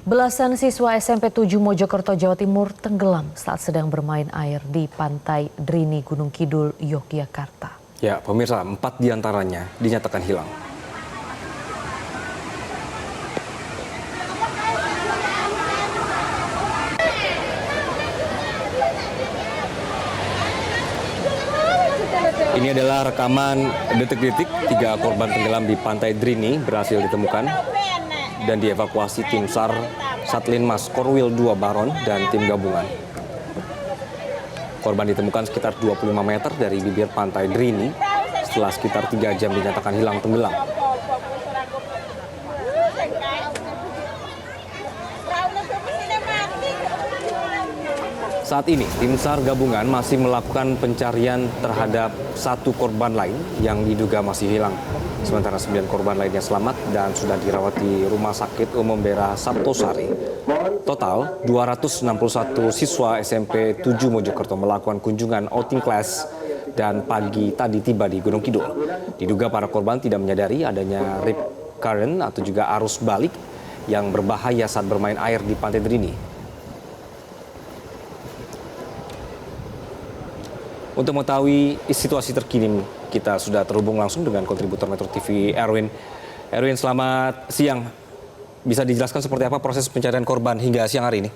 Belasan siswa SMP 7 Mojokerto, Jawa Timur tenggelam saat sedang bermain air di Pantai Drini, Gunung Kidul, Yogyakarta. Ya, pemirsa, 4 diantaranya dinyatakan hilang. Ini adalah rekaman detik-detik 3 korban tenggelam di Pantai Drini berhasil ditemukan dan dievakuasi tim SAR Satlinmas Korwil 2 Baron dan tim gabungan. Korban ditemukan sekitar 25 meter dari bibir Pantai Drini setelah sekitar 3 jam dinyatakan hilang tenggelam. Saat ini, tim SAR gabungan masih melakukan pencarian terhadap 1 korban lain yang diduga masih hilang. Sementara 9 korban lainnya selamat dan sudah dirawat di Rumah Sakit Umum Daerah Sabtosari. Total, 261 siswa SMP 7 Mojokerto melakukan kunjungan outing class dan pagi tadi tiba di Gunung Kidul. Diduga para korban tidak menyadari adanya rip current atau juga arus balik yang berbahaya saat bermain air di Pantai Drini. Untuk mengetahui situasi terkini, kita sudah terhubung langsung dengan kontributor Metro TV Erwin. Erwin, selamat siang. Bisa dijelaskan seperti apa proses pencarian korban hingga siang hari ini?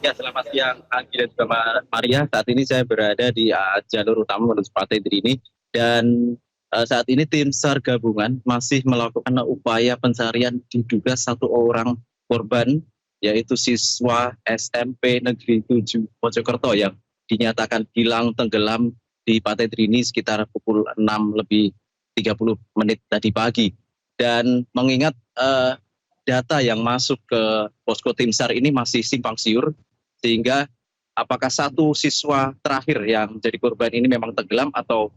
Ya, selamat siang Anggi dan juga Maria. Saat ini saya berada di jalur utama menuju Pantai Drini dan saat ini tim SAR gabungan masih melakukan upaya pencarian diduga 1 orang korban, yaitu siswa SMP Negeri 7 Mojokerto yang dinyatakan hilang tenggelam di Pantai Drini sekitar pukul 6:30 tadi pagi. Dan mengingat data yang masuk ke posko tim SAR ini masih simpang siur, sehingga apakah 1 siswa terakhir yang menjadi korban ini memang tenggelam atau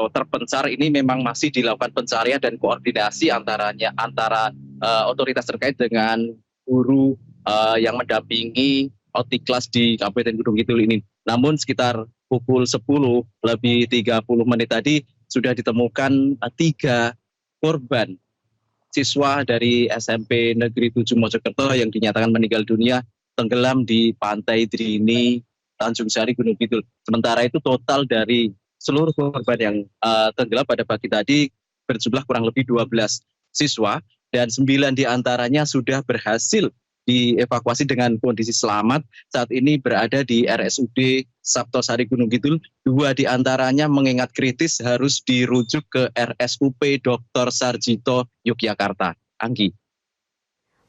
terpencar, ini memang masih dilakukan pencarian dan koordinasi antara otoritas terkait dengan guru yang mendampingi outing class di Kabupaten Gunung Kidul ini. Namun sekitar pukul 10:30 tadi sudah ditemukan 3 korban siswa dari SMP Negeri 7 Mojokerto yang dinyatakan meninggal dunia tenggelam di Pantai Drini, Tanjung Sari, Gunung Kidul. Sementara itu total dari seluruh korban yang tenggelam pada pagi tadi berjumlah kurang lebih 12 siswa dan 9 diantaranya sudah berhasil dievakuasi dengan kondisi selamat. Saat ini berada di RSUD Sabtosari Gunung Kidul. 2 diantaranya mengingat kritis harus dirujuk ke RSUP Dr. Sarjito Yogyakarta. Anggi.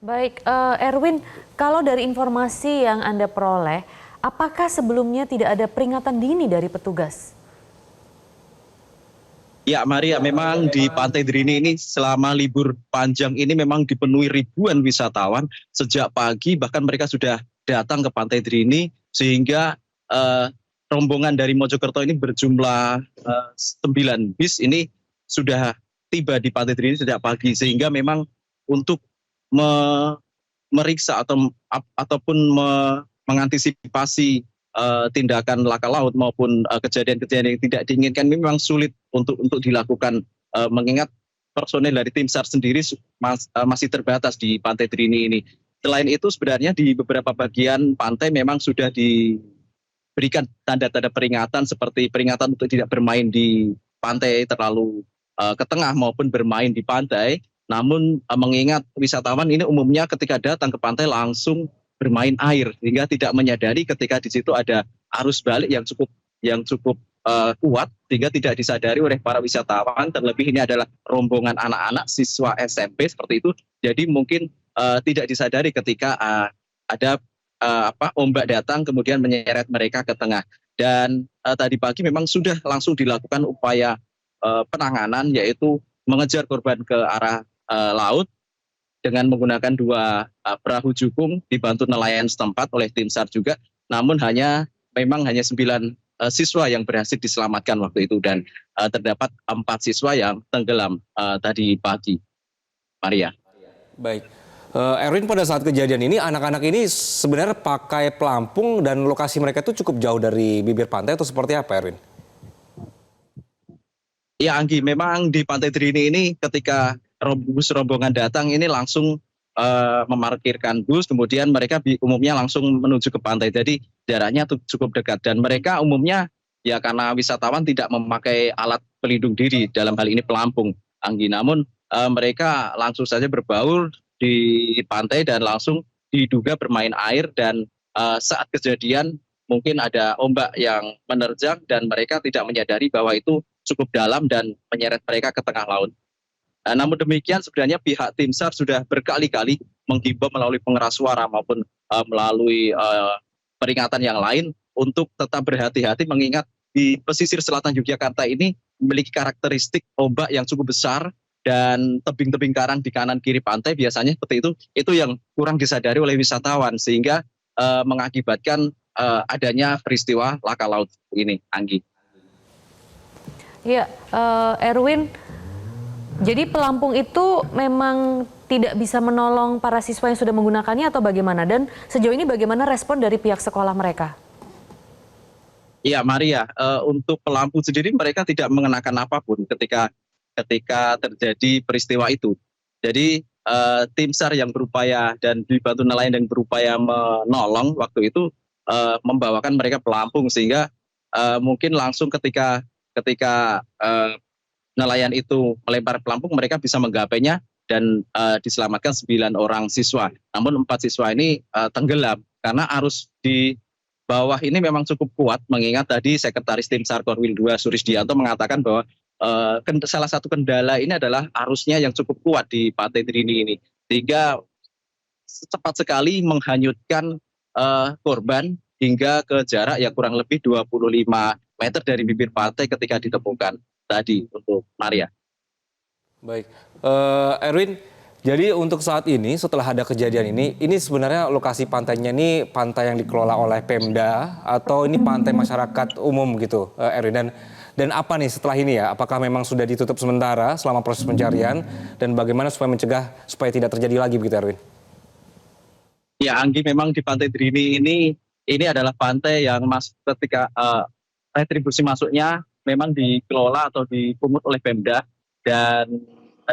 Baik, Erwin, kalau dari informasi yang Anda peroleh, apakah sebelumnya tidak ada peringatan dini dari petugas? Ya, Maria, memang di Pantai Drini ini selama libur panjang ini memang dipenuhi ribuan wisatawan sejak pagi, bahkan mereka sudah datang ke Pantai Drini sehingga rombongan dari Mojokerto ini berjumlah 9 bis ini sudah tiba di Pantai Drini sejak pagi, sehingga memang untuk meriksa ataupun mengantisipasi tindakan laka laut maupun kejadian-kejadian yang tidak diinginkan memang sulit untuk dilakukan, mengingat personel dari tim SAR sendiri masih terbatas di Pantai Drini ini. Selain itu sebenarnya di beberapa bagian pantai memang sudah diberikan tanda-tanda peringatan seperti peringatan untuk tidak bermain di pantai terlalu ke tengah maupun bermain di pantai. Namun mengingat wisatawan ini umumnya ketika datang ke pantai langsung bermain air sehingga tidak menyadari ketika di situ ada arus balik yang cukup kuat sehingga tidak disadari oleh para wisatawan. Terlebih ini adalah rombongan anak-anak siswa SMP seperti itu. Jadi mungkin tidak disadari ketika ada ombak datang kemudian menyeret mereka ke tengah. Dan tadi pagi memang sudah langsung dilakukan upaya penanganan, yaitu mengejar korban ke arah laut dengan menggunakan 2 perahu jukung dibantu nelayan setempat oleh tim SAR juga. Namun memang hanya 9 siswa yang berhasil diselamatkan waktu itu dan terdapat 4 siswa yang tenggelam tadi pagi. Maria. Baik. Erwin, pada saat kejadian ini anak-anak ini sebenarnya pakai pelampung dan lokasi mereka itu cukup jauh dari bibir pantai atau seperti apa, Erwin? Ya, Anggi, memang di Pantai Drini ini ketika bus rombongan datang ini langsung memarkirkan bus, kemudian mereka umumnya langsung menuju ke pantai. Jadi jaraknya cukup dekat dan mereka umumnya ya karena wisatawan tidak memakai alat pelindung diri, dalam hal ini pelampung, Anggi. Namun mereka langsung saja berbaur di pantai dan langsung diduga bermain air dan saat kejadian mungkin ada ombak yang menerjang dan mereka tidak menyadari bahwa itu cukup dalam dan menyeret mereka ke tengah laut. Namun demikian sebenarnya pihak tim SAR sudah berkali-kali menghimbau melalui pengeras suara maupun melalui peringatan yang lain untuk tetap berhati-hati mengingat di pesisir selatan Yogyakarta ini memiliki karakteristik ombak yang cukup besar dan tebing-tebing karang di kanan kiri pantai biasanya seperti itu yang kurang disadari oleh wisatawan sehingga mengakibatkan adanya peristiwa laka laut ini, Anggi. Ya, Erwin, jadi pelampung itu memang tidak bisa menolong para siswa yang sudah menggunakannya atau bagaimana? Dan sejauh ini bagaimana respon dari pihak sekolah mereka? Iya, Maria, untuk pelampung sendiri mereka tidak mengenakan apapun ketika terjadi peristiwa itu. Jadi tim SAR yang berupaya dan dibantu nelayan yang berupaya menolong waktu itu membawakan mereka pelampung sehingga mungkin langsung ketika nelayan itu melempar pelampung mereka bisa menggapainya dan diselamatkan 9 orang siswa. Namun 4 siswa ini tenggelam karena arus di bawah ini memang cukup kuat mengingat tadi Sekretaris Tim SAR Korwil 2 Surisdianto mengatakan bahwa salah satu kendala ini adalah arusnya yang cukup kuat di Pantai Drini ini sehingga cepat sekali menghanyutkan korban hingga ke jarak yang kurang lebih 25 meter dari bibir pantai ketika ditemukan tadi untuk Maria. Baik, Erwin, jadi untuk saat ini setelah ada kejadian ini sebenarnya lokasi pantainya ini pantai yang dikelola oleh Pemda atau ini pantai masyarakat umum gitu, Erwin? Dan apa nih setelah ini ya? Apakah memang sudah ditutup sementara selama proses pencarian dan bagaimana supaya mencegah supaya tidak terjadi lagi begitu, Erwin? Ya, Anggi, memang di Pantai Drini ini adalah pantai yang ketika retribusi masuknya memang dikelola atau dipungut oleh Pemda dan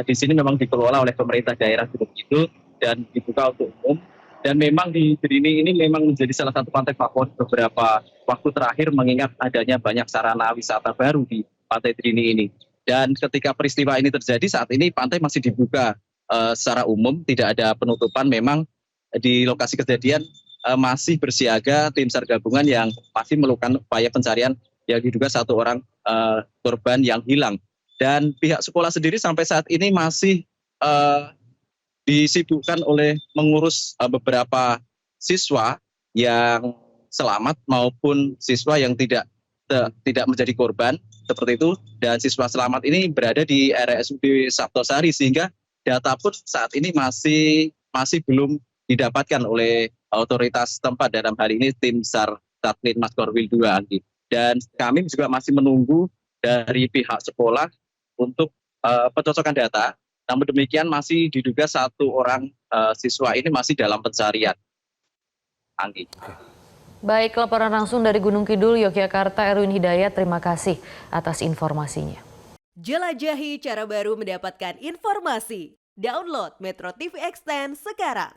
di sini memang dikelola oleh pemerintah daerah itu dan dibuka untuk umum dan memang di Drini ini memang menjadi salah satu pantai favorit beberapa waktu terakhir mengingat adanya banyak sarana wisata baru di Pantai Drini ini dan ketika peristiwa ini terjadi saat ini pantai masih dibuka secara umum, tidak ada penutupan. Memang di lokasi kejadian masih bersiaga tim SAR gabungan yang masih melakukan upaya pencarian yang diduga 1 orang korban yang hilang. Dan pihak sekolah sendiri sampai saat ini masih disibukkan oleh mengurus beberapa siswa yang selamat maupun siswa yang tidak menjadi korban seperti itu. Dan siswa selamat ini berada di RSUD Sabtosari sehingga data pun saat ini masih belum didapatkan oleh otoritas tempat dalam hal ini tim SAR Satlantas Korwil 2 Anggi. Dan kami juga masih menunggu dari pihak sekolah untuk pencocokan data. Namun demikian masih diduga 1 orang siswa ini masih dalam pencarian. Anggi. Baik, laporan langsung dari Gunung Kidul, Yogyakarta, Erwin Hidayat, terima kasih atas informasinya. Jelajahi cara baru mendapatkan informasi. Download Metro TV Extend sekarang.